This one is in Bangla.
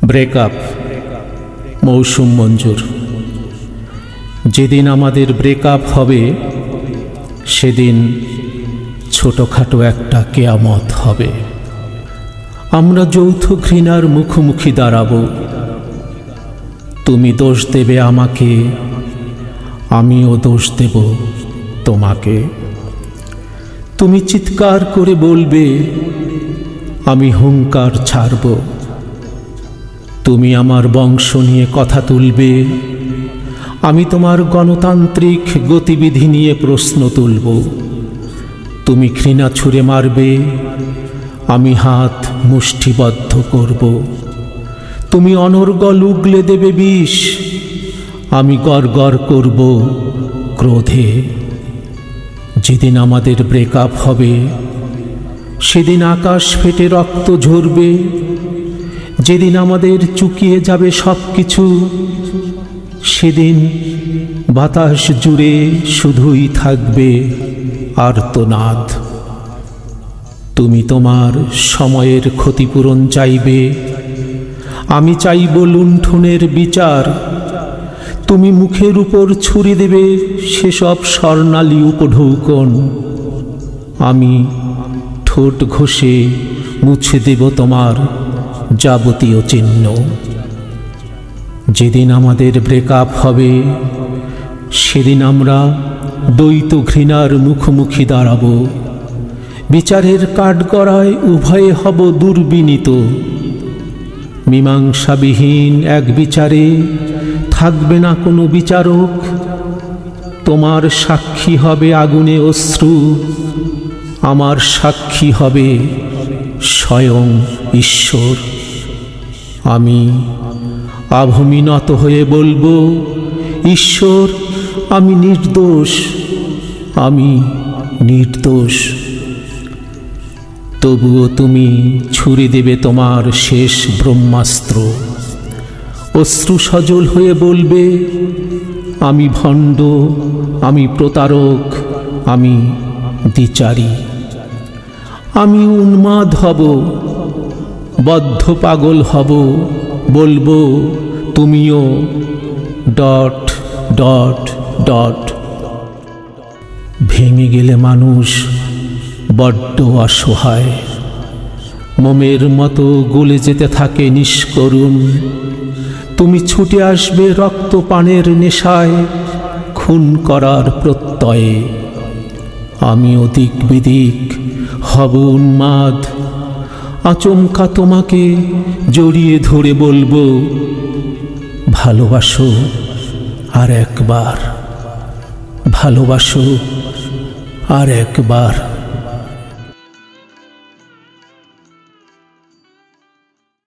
ব্রেকআপ মৌসুম মঞ্জুর। যেদিন আমাদের ব্রেকআপ হবে সেদিন ছোটখাটো একটা কেয়ামত হবে। আমরা যৌথ ঘৃণার মুখোমুখি দাঁড়াবো। তুমি দোষ দেবে আমাকে, আমিও দোষ দেব তোমাকে। তুমি চিৎকার করে বলবে, আমি হুঙ্কার ছাড়ব। তুমি আমার বংশ নিয়ে কথা তুলবে, আমি তোমার গণতান্ত্রিক গতিবিধি নিয়ে প্রশ্ন তুলব। তুমি ঘৃণা ছুঁড়ে মারবে, আমি হাত মুষ্টিবদ্ধ করব। তুমি অনর্গল উগলে দেবে বিষ, আমি গড়গড় করব ক্রোধে। যেদিন আমাদের ব্রেকআপ হবে সেদিন আকাশ ফেটে রক্ত ঝরবে। যেদিন আমাদের চুকিয়ে যাবে সব কিছু, সেদিন বাতাস জুড়ে শুধুই থাকবে আর্তনাদ। তুমি তোমার সময়ের ক্ষতিপূরণ চাইবে, আমি চাইব লুণ্ঠনের বিচার। তুমি মুখের উপর ছুঁড়ে দেবে সেসব স্বর্ণালী উপঢৌকন, আমি ঠোঁট ঘষে মুছে দেব তোমার যাবতীয় চিহ্ন। যেদিন আমাদের ব্রেকআপ হবে সেদিন আমরা দ্বৈত ঘৃণার মুখোমুখি দাঁড়াব। বিচারের কাঠগড়ায় উভয়ে হব দুর্বিনীত। মীমাংসাবিহীন এক বিচারে থাকবে না কোনো বিচারক। তোমার সাক্ষী হবে আগুনে অশ্রু, আমার সাক্ষী হবে স্বয়ং ঈশ্বর। আমি আভূমিনত হয়ে বলবো, ঈশ্বর আমি নির্দোষ, আমি নির্দোষ। তবুও তুমি ছুঁড়ে দেবে তোমার শেষ ব্রহ্মাস্ত্র। অশ্রু সজল হয়ে বলবে, আমি ভণ্ড, আমি প্রতারক, আমি দ্বিচারী। আমি উন্মাদ হব, বদ্ধ পাগল হব, বলবো তুমিও ... ভেঙে গেলে মানুষ বড্ড অসহায়, মোমের মতো গলে যেতে থাকে নিষ্করুণ। তুমি ছুটে আসবে রক্তপানের নেশায়, খুন করার প্রত্যয়ে। আমি ওদিক বিদিক হব উন্মাদ, আচমকা তোমাকে জড়িয়ে ধরে বলবো, ভালোবাসো আর একবার, ভালোবাসো আর একবার।